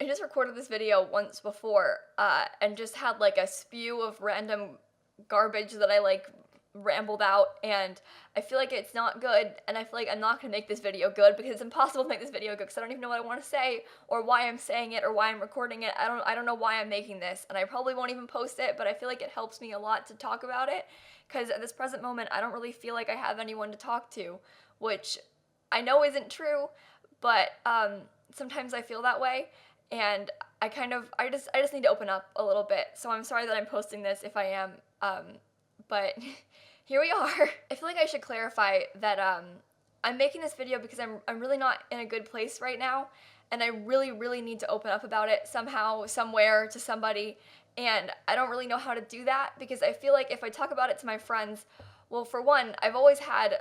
I just recorded this video once before, and just had like a spew of random garbage that I like rambled out, and I feel like it's not good, and I feel like I'm not gonna make this video good because it's impossible to make this video good because I don't even know what I want to say or why I'm saying it or why I'm recording it. I don't know why I'm making this, and I probably won't even post it, but I feel like it helps me a lot to talk about it because at this present moment I don't really feel like I have anyone to talk to, which I know isn't true, but sometimes I feel that way, and I just need to open up a little bit. So I'm sorry that I'm posting this if I am, but here we are. I feel like I should clarify that I'm making this video because I'm really not in a good place right now, and I really need to open up about it somehow, somewhere, to somebody, and I don't really know how to do that because I feel like if I talk about it to my friends, well, for one, I've always had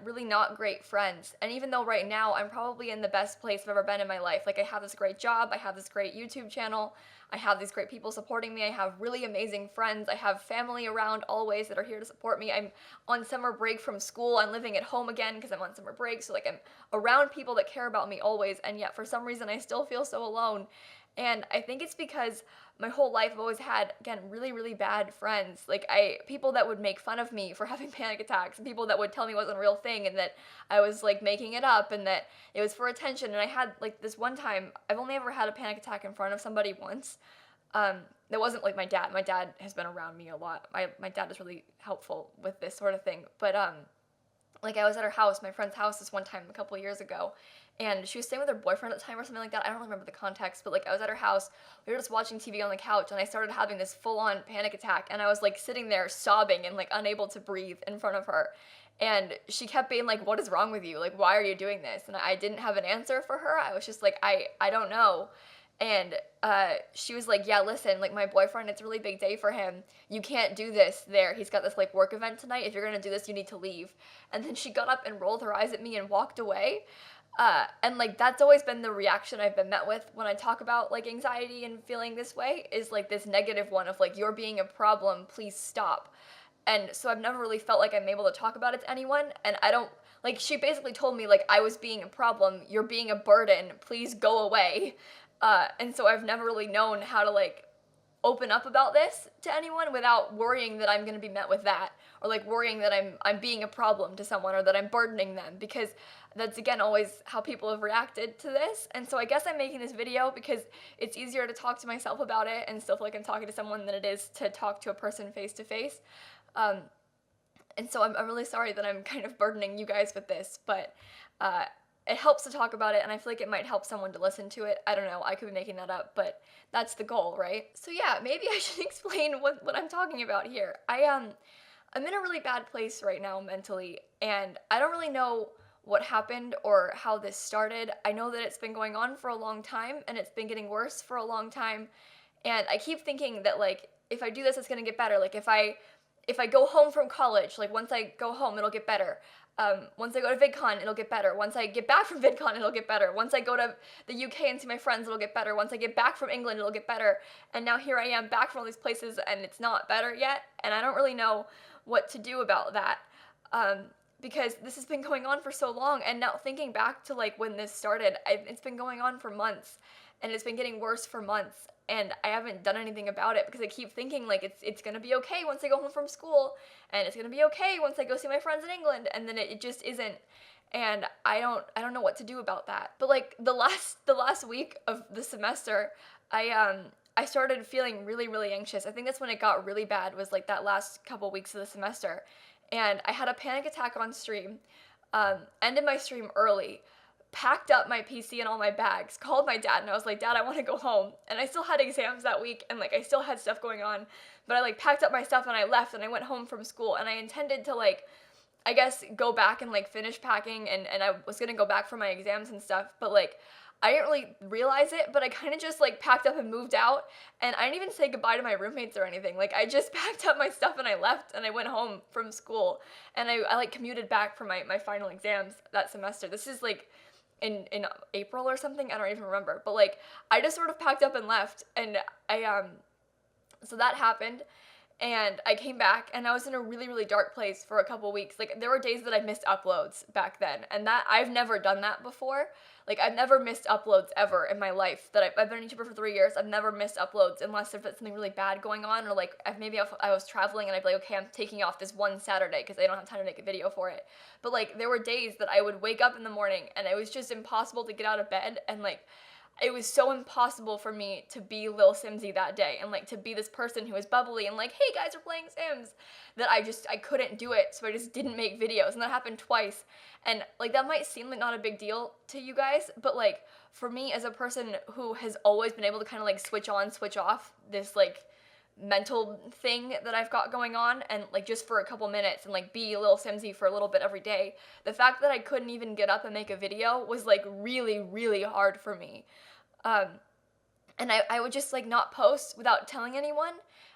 really not great friends. And even though right now I'm probably in the best place I've ever been in my life, like I have this great job, I have this great YouTube channel, I have these great people supporting me, I have really amazing friends, I have family around always that are here to support me. I'm on summer break from school, I'm living at home again because I'm on summer break, so like I'm around people that care about me always, and yet for some reason I still feel so alone. And I think it's because my whole life I've always had, again, really bad friends. Like people that would make fun of me for having panic attacks, and people that would tell me it wasn't a real thing and that I was like making it up and that it was for attention. And I had like this one time, I've only ever had a panic attack in front of somebody once. That wasn't like my dad. My dad has been around me a lot. My dad is really helpful with this sort of thing. But like I was at her house, my friend's house, this one time a couple of years ago, and she was staying with her boyfriend at the time or something like that. I don't remember the context, but like I was at her house, we were just watching TV on the couch, and I started having this full-on panic attack, and I was like sitting there sobbing and like unable to breathe in front of her. And she kept being like, "What is wrong with you? Like, why are you doing this?" And I didn't have an answer for her. I was just like, I don't know. And she was like, "Yeah, listen, like my boyfriend, it's a really big day for him. You can't do this there. He's got this like work event tonight. If you're gonna do this, you need to leave." And then she got up and rolled her eyes at me and walked away. And like that's always been the reaction I've been met with when I talk about like anxiety and feeling this way, is like this negative one of like, "You're being a problem, please stop." And so I've never really felt like I'm able to talk about it to anyone, and I don't, like, she basically told me like I was being a problem, "You're being a burden, please go away." And so I've never really known how to like open up about this to anyone without worrying that I'm going to be met with that, or like worrying that I'm being a problem to someone or that I'm burdening them, because that's again always how people have reacted to this. And so I guess I'm making this video because it's easier to talk to myself about it and still feel like I'm talking to someone than it is to talk to a person face to face. And so I'm really sorry that I'm kind of burdening you guys with this, but it helps to talk about it, and I feel like it might help someone to listen to it. I don't know, I could be making that up, but that's the goal, right? So yeah, maybe I should explain what I'm talking about here. I'm in a really bad place right now mentally, and I don't really know what happened or how this started. I know that it's been going on for a long time, and it's been getting worse for a long time, and I keep thinking that like if I do this, it's gonna get better. Like if I go home from college, like once I go home, it'll get better. Once I go to VidCon, it'll get better. Once I get back from VidCon, it'll get better. Once I go to the UK and see my friends, it'll get better. Once I get back from England, it'll get better. And now here I am back from all these places, and it's not better yet, and I don't really know what to do about that. Because this has been going on for so long, and now thinking back to like when this started, it's been going on for months, and it's been getting worse for months, and I haven't done anything about it because I keep thinking like it's gonna be okay once I go home from school, and it's gonna be okay once I go see my friends in England, and then it just isn't, and I don't know what to do about that. But like the last week of the semester, I started feeling really anxious. I think that's when it got really bad, was like that last couple weeks of the semester, and I had a panic attack on stream, ended my stream early, packed up my PC and all my bags, called my dad, and I was like, "Dad, I want to go home." And I still had exams that week, and like I still had stuff going on, but I like packed up my stuff and I left, and I went home from school, and I intended to like, I guess, go back and like finish packing, and I was gonna go back for my exams and stuff, but like I didn't really realize it, but I kind of just like packed up and moved out, and I didn't even say goodbye to my roommates or anything. Like I just packed up my stuff and I left, and I went home from school, and I like commuted back for my final exams that semester. This is like in April or something, I don't even remember, but like I just sort of packed up and left, and I so that happened, and I came back and I was in a really, really dark place for a couple weeks. Like there were days that I missed uploads back then, and that I've never done that before. Like I've never missed uploads ever in my life. That I've been a YouTuber for 3 years. I've never missed uploads unless if it's something really bad going on, or like maybe I was traveling and I'd be like, okay, I'm taking off this one Saturday because I don't have time to make a video for it. But like there were days that I would wake up in the morning and it was just impossible to get out of bed, and like it was so impossible for me to be lilsimsie that day and like to be this person who was bubbly and like, hey guys, we're playing Sims, that I couldn't do it, so I just didn't make videos, and that happened twice. And like that might seem like not a big deal to you guys, but like for me as a person who has always been able to kind of like switch on, switch off this like mental thing that I've got going on, and like just for a couple minutes and like be lilsimsie for a little bit every day, the fact that I couldn't even get up and make a video was like really, really hard for me. And I would just like not post without telling anyone,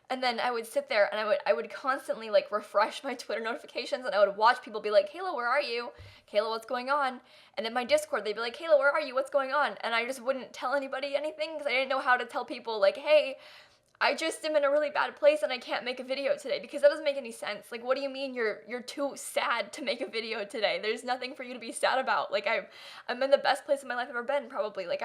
and then I would sit there and I would constantly like refresh my Twitter notifications, and I would watch people be like, Kayla, where are you? Kayla, what's going on? And in my Discord they'd be like, Kayla, where are you? What's going on? And I just wouldn't tell anybody anything because I didn't know how to tell people like, hey, I just am in a really bad place and I can't make a video today, because that doesn't make any sense. Like, what do you mean you're too sad to make a video today? There's nothing for you to be sad about. Like I'm in the best place in my life I've ever been, probably. Like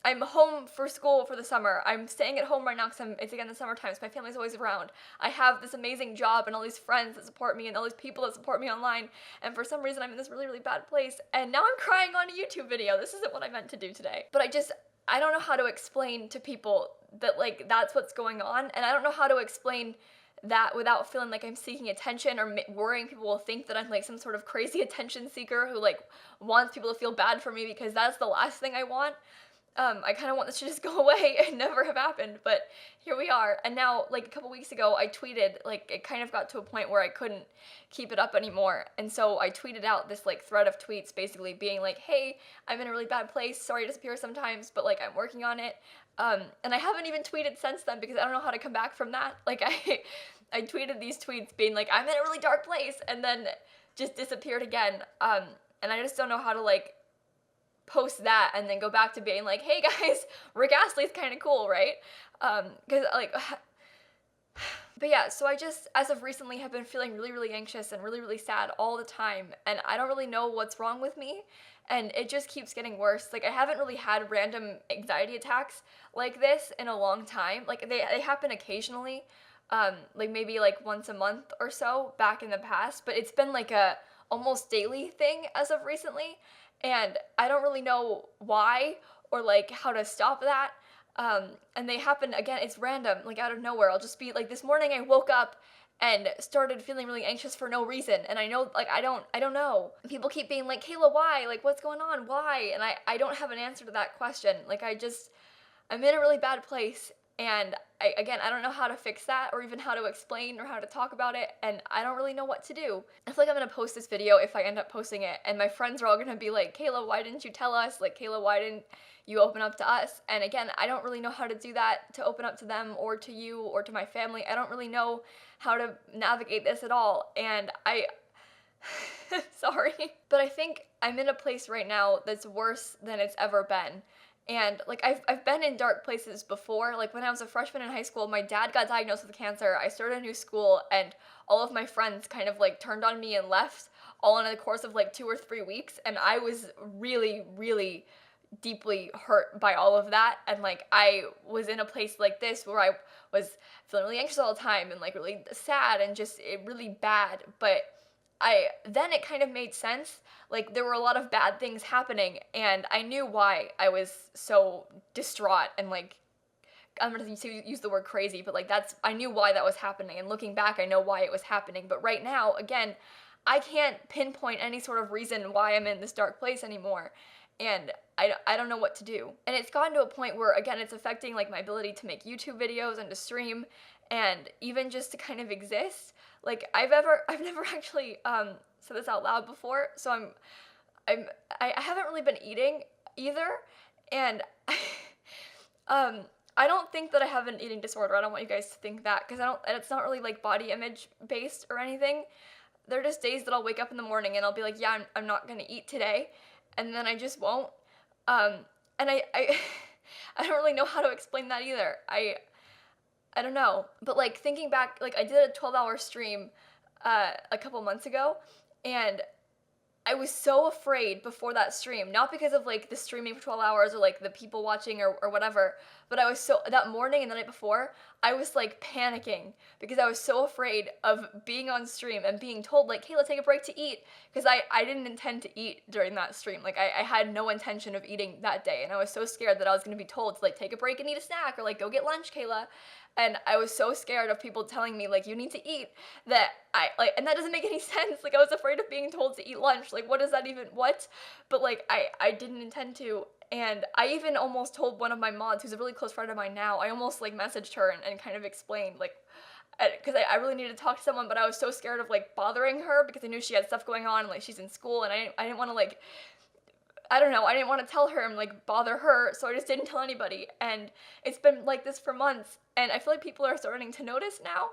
I'm home for school for the summer. I'm staying at home right now because it's again the summertime, so my family's always around. I have this amazing job and all these friends that support me and all these people that support me online, and for some reason I'm in this really, really bad place, and now I'm crying on a YouTube video. This isn't what I meant to do today. But I don't know how to explain to people that like that's what's going on, and I don't know how to explain that without feeling like I'm seeking attention or worrying people will think that I'm like some sort of crazy attention seeker who like wants people to feel bad for me, because that's the last thing I want. I kind of want this to just go away and never have happened, but here we are. And now, like a couple weeks ago, I tweeted, like it kind of got to a point where I couldn't keep it up anymore. And so I tweeted out this like thread of tweets basically being like, hey, I'm in a really bad place. Sorry to disappear sometimes, but like I'm working on it. And I haven't even tweeted since then because I don't know how to come back from that. Like I tweeted these tweets being like, I'm in a really dark place, and then just disappeared again. And I just don't know how to like post that and then go back to being like, hey guys, Rick Astley's kind of cool, right? Because like but yeah, so I just as of recently have been feeling really, really anxious and really, really sad all the time, and I don't really know what's wrong with me, and it just keeps getting worse. Like I haven't really had random anxiety attacks like this in a long time. Like they happen occasionally, like maybe like once a month or so back in the past, but it's been like a almost daily thing as of recently. And I don't really know why or like how to stop that. And they happen again, it's random, like out of nowhere. I'll just be like, this morning I woke up and started feeling really anxious for no reason. And I know, like, I don't know. People keep being like, Kayla, why? Like, what's going on? Why? And I don't have an answer to that question. Like, I'm in a really bad place. And I don't know how to fix that or even how to explain or how to talk about it, and I don't really know what to do. I feel like I'm gonna post this video if I end up posting it, and my friends are all gonna be like, Kayla, why didn't you tell us? Like, Kayla, why didn't you open up to us? And again, I don't really know how to do that, to open up to them or to you or to my family. I don't really know how to navigate this at all, and sorry. But I think I'm in a place right now that's worse than it's ever been. And like I've been in dark places before. Like when I was a freshman in high school, my dad got diagnosed with cancer. I started a new school, and all of my friends kind of like turned on me and left all in the course of like 2 or 3 weeks, and I was really, really deeply hurt by all of that. And like I was in a place like this where I was feeling really anxious all the time and like really sad and just really bad. But then it kind of made sense. Like there were a lot of bad things happening, and I knew why I was so distraught and like, I'm gonna use the word crazy, but like I knew why that was happening, and looking back I know why it was happening. But right now, again, I can't pinpoint any sort of reason why I'm in this dark place anymore, and I don't know what to do. And it's gotten to a point where again it's affecting like my ability to make YouTube videos and to stream, and even just to kind of exist. Like I've never actually said this out loud before, so I haven't really been eating either, and I don't think that I have an eating disorder. I don't want you guys to think that, because it's not really like body image based or anything. There are just days that I'll wake up in the morning and I'll be like, yeah, I'm not gonna eat today, and then I just won't. And I I don't really know how to explain that either. I don't know. But like thinking back, like I did a 12-hour stream a couple months ago, and I was so afraid before that stream, not because of like the streaming for 12 hours or like the people watching or whatever, but I was so, that morning and the night before, I was like panicking because I was so afraid of being on stream and being told like, hey, let's take a break to eat. Because I didn't intend to eat during that stream. Like I had no intention of eating that day. And I was so scared that I was going to be told to like take a break and eat a snack or like go get lunch, Kayla. And I was so scared of people telling me like you need to eat that I like, and that doesn't make any sense. Like I was afraid of being told to eat lunch. Like what does that even, what? But like I didn't intend to. And I even almost told one of my mods, who's a really close friend of mine now, I almost like messaged her and kind of explained like, because I really needed to talk to someone, but I was so scared of like bothering her because I knew she had stuff going on and like she's in school, and I didn't want to like, I don't know, I didn't want to tell her and like bother her, so I just didn't tell anybody. And it's been like this for months, and I feel like people are starting to notice now.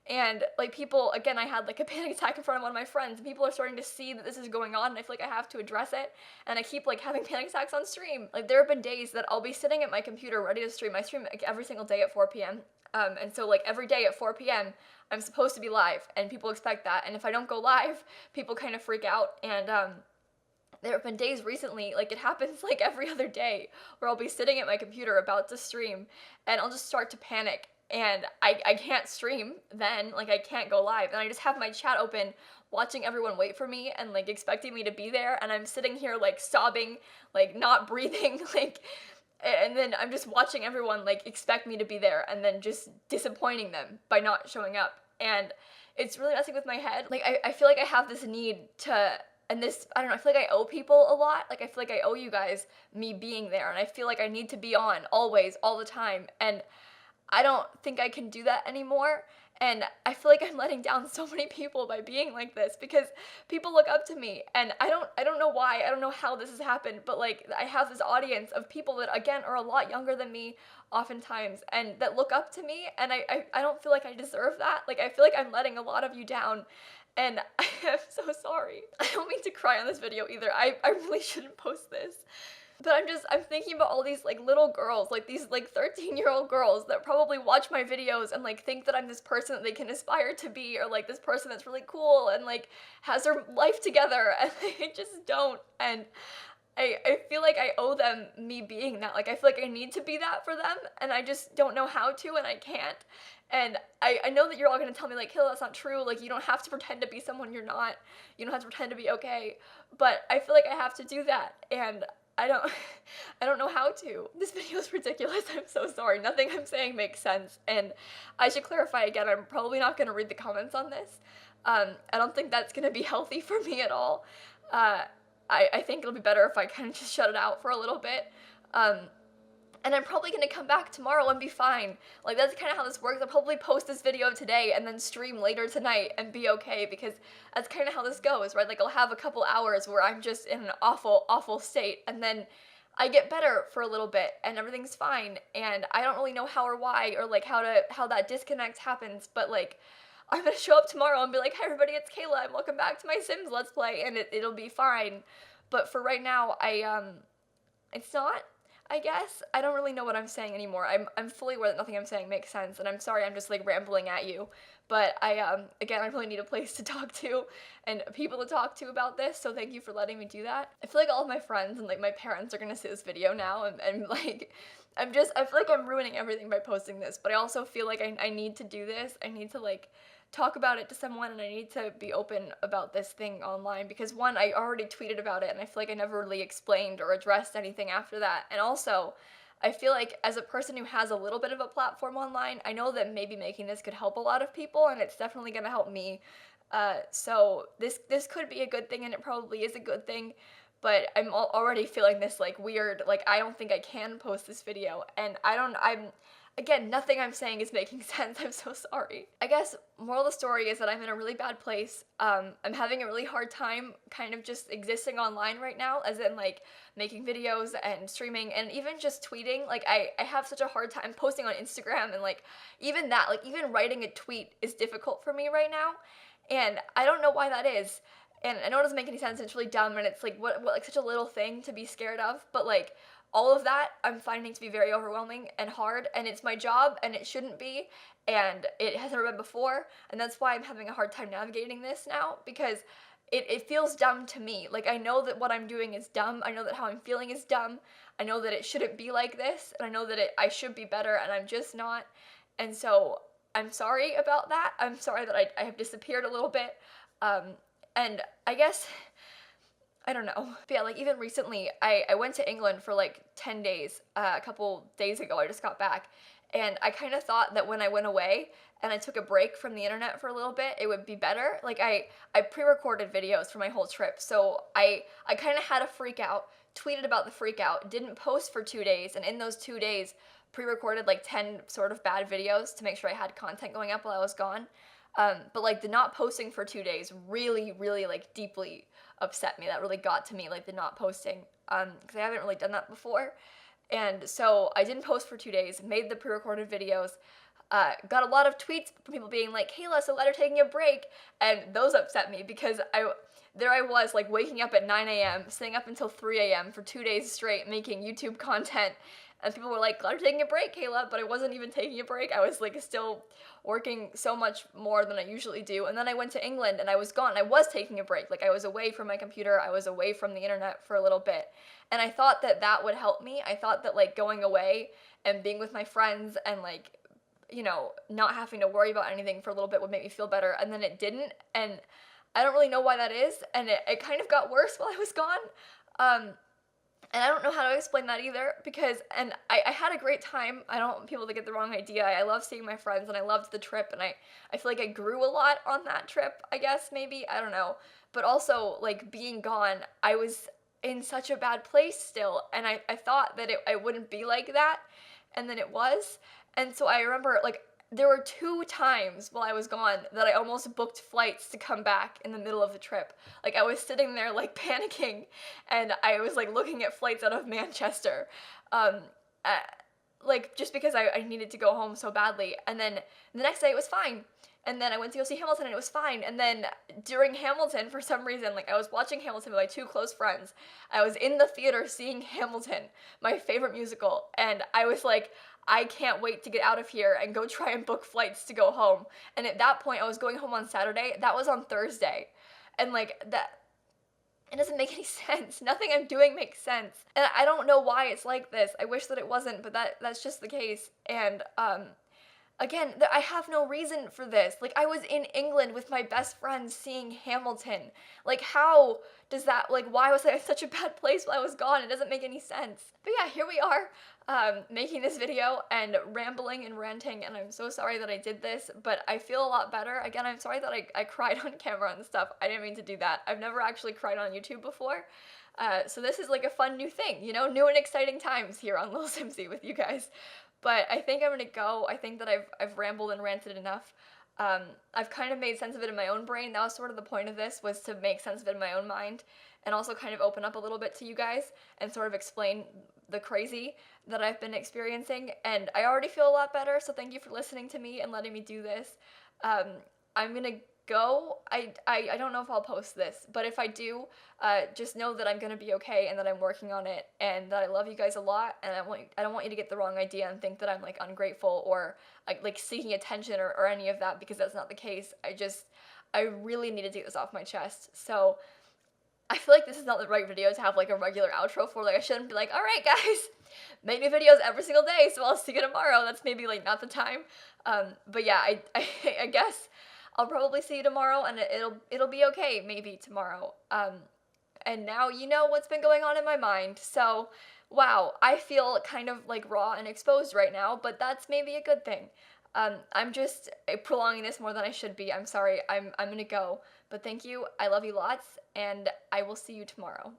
And like people, again, I had like a panic attack in front of one of my friends, and people are starting to see that this is going on, and I feel like I have to address it. And I keep like having panic attacks on stream. Like there have been days that I'll be sitting at my computer ready to stream. I stream like every single day at 4 p.m. And so like every day at 4 p.m. I'm supposed to be live, and people expect that. And if I don't go live, people kind of freak out. And there have been days recently, like it happens like every other day, where I'll be sitting at my computer about to stream, and I'll just start to panic, and I can't stream then, like I can't go live, and I just have my chat open, watching everyone wait for me, and like expecting me to be there, and I'm sitting here like sobbing, like not breathing, like, and then I'm just watching everyone like expect me to be there, and then just disappointing them by not showing up, and it's really messing with my head. Like I feel like I have this need to, and this, I don't know, I feel like I owe people a lot. Like I feel like I owe you guys me being there, and I feel like I need to be on always, all the time, and I don't think I can do that anymore. And I feel like I'm letting down so many people by being like this, because people look up to me, and I don't know why, I don't know how this has happened, but like I have this audience of people that again are a lot younger than me oftentimes, and that look up to me, and I don't feel like I deserve that. Like I feel like I'm letting a lot of you down, and I'm so sorry. I don't mean to cry on this video either. I really shouldn't post this. But I'm thinking about all these like little girls, like these like 13-year-old girls that probably watch my videos and like think that I'm this person that they can aspire to be, or like this person that's really cool and like has their life together, and I just don't. And I feel like I owe them me being that. Like I feel like I need to be that for them, and I just don't know how to, and I can't. And I know that you're all gonna tell me like, Hill, that's not true. Like you don't have to pretend to be someone you're not. You don't have to pretend to be okay. But I feel like I have to do that, and I don't I don't know how to. This video is ridiculous. I'm so sorry. Nothing I'm saying makes sense. And I should clarify again, I'm probably not gonna read the comments on this. I don't think that's gonna be healthy for me at all. I think it'll be better if I kind of just shut it out for a little bit. And I'm probably gonna come back tomorrow and be fine. Like that's kind of how this works. I'll probably post this video today and then stream later tonight and be okay, because that's kind of how this goes, right? Like I'll have a couple hours where I'm just in an awful, awful state, and then I get better for a little bit and everything's fine. And I don't really know how or why, or like how that disconnect happens, but like I'm gonna show up tomorrow and be like, hi everybody, it's Kayla, and welcome back to my Sims Let's Play, and it'll be fine. But for right now, it's not, I guess. I don't really know what I'm saying anymore. I'm fully aware that nothing I'm saying makes sense, and I'm sorry I'm just like rambling at you. But again, I really need a place to talk to and people to talk to about this, so thank you for letting me do that. I feel like all of my friends and like my parents are gonna see this video now, and like, I feel like I'm ruining everything by posting this, but I also feel like I need to do this. I need to like talk about it to someone, and I need to be open about this thing online, because one, I already tweeted about it, and I feel like I never really explained or addressed anything after that. And also, I feel like as a person who has a little bit of a platform online, I know that maybe making this could help a lot of people, and it's definitely gonna help me. So this could be a good thing, and it probably is a good thing, but I'm already feeling this like weird, like I don't think I can post this video, and again, nothing I'm saying is making sense. I'm so sorry. I guess moral of the story is that I'm in a really bad place. I'm having a really hard time kind of just existing online right now, as in like making videos and streaming and even just tweeting. Like I have such a hard time posting on Instagram, and like even that, like even writing a tweet is difficult for me right now. And I don't know why that is. And I know it doesn't make any sense, and it's really dumb, and it's like what like such a little thing to be scared of, but like all of that I'm finding to be very overwhelming and hard, and it's my job, and it shouldn't be, and it has never been before, and that's why I'm having a hard time navigating this now, because it feels dumb to me. Like, I know that what I'm doing is dumb, I know that how I'm feeling is dumb, I know that it shouldn't be like this, and I know that I should be better, and I'm just not, and so I'm sorry about that. I'm sorry that I have disappeared a little bit, and I guess I don't know. But yeah, like even recently, I went to England for like 10 days. A couple days ago, I just got back. And I kind of thought that when I went away and I took a break from the internet for a little bit, it would be better. Like I pre-recorded videos for my whole trip. So I kind of had a freak out, tweeted about the freak out, didn't post for 2 days. And in those 2 days, pre-recorded like 10 sort of bad videos to make sure I had content going up while I was gone. But like the not posting for 2 days really, really like deeply upset me. That really got to me, like the not posting, because I haven't really done that before. And so I didn't post for 2 days, made the pre-recorded videos, got a lot of tweets from people being like, Kayla, so glad you're taking a break. And those upset me because there I was like waking up at 9 a.m., staying up until 3 a.m. for 2 days straight making YouTube content. And people were like, glad you're taking a break, Kayla, but I wasn't even taking a break. I was like still working so much more than I usually do. And then I went to England and I was gone. I was taking a break. Like I was away from my computer. I was away from the internet for a little bit. And I thought that that would help me. I thought that like going away and being with my friends and like, you know, not having to worry about anything for a little bit would make me feel better. And then it didn't. And I don't really know why that is. And it kind of got worse while I was gone. And I don't know how to explain that either because, and I had a great time. I don't want people to get the wrong idea. I love seeing my friends and I loved the trip and I feel like I grew a lot on that trip, I guess, maybe. I don't know. But also, like, being gone, I was in such a bad place still. And I thought that I wouldn't be like that. And then it was. And so I remember, like, there were 2 times while I was gone that I almost booked flights to come back in the middle of the trip. Like I was sitting there like panicking and I was like looking at flights out of Manchester. Um, uh, like just because I needed to go home so badly. And then the next day it was fine. And then I went to go see Hamilton and it was fine. And then during Hamilton, for some reason, like I was watching Hamilton with my 2 close friends. I was in the theater seeing Hamilton, my favorite musical. And I was like, I can't wait to get out of here and go try and book flights to go home. And at that point, I was going home on Saturday. That was on Thursday. And like that, it doesn't make any sense. Nothing I'm doing makes sense. And I don't know why it's like this. I wish that it wasn't, but that's just the case. And again, I have no reason for this. Like, I was in England with my best friend seeing Hamilton. Like, how does that, like, why was I in such a bad place while I was gone? It doesn't make any sense. But yeah, here we are, making this video and rambling and ranting, and I'm so sorry that I did this, but I feel a lot better. Again, I'm sorry that I cried on camera and stuff. I didn't mean to do that. I've never actually cried on YouTube before. So this is like a fun new thing, you know, new and exciting times here on Lil Simsie with you guys. But I think I'm gonna go. I think that I've rambled and ranted enough. I've kind of made sense of it in my own brain. That was sort of the point of this, was to make sense of it in my own mind and also kind of open up a little bit to you guys and sort of explain the crazy that I've been experiencing. And I already feel a lot better, so thank you for listening to me and letting me do this. I'm gonna go. I don't know if I'll post this, but if I do, just know that I'm gonna be okay and that I'm working on it and that I love you guys a lot, and I don't want you to get the wrong idea and think that I'm like ungrateful or like seeking attention or any of that, because that's not the case. I really need to take this off my chest. So I feel like this is not the right video to have like a regular outro for. Like I shouldn't be like, all right guys, make new videos every single day, so I'll see you tomorrow. That's maybe like not the time. But yeah, I guess I'll probably see you tomorrow, and it'll be okay maybe tomorrow. And now you know what's been going on in my mind. So, wow, I feel kind of like raw and exposed right now, but that's maybe a good thing. I'm just prolonging this more than I should be. I'm sorry. I'm gonna go. But thank you. I love you lots, and I will see you tomorrow.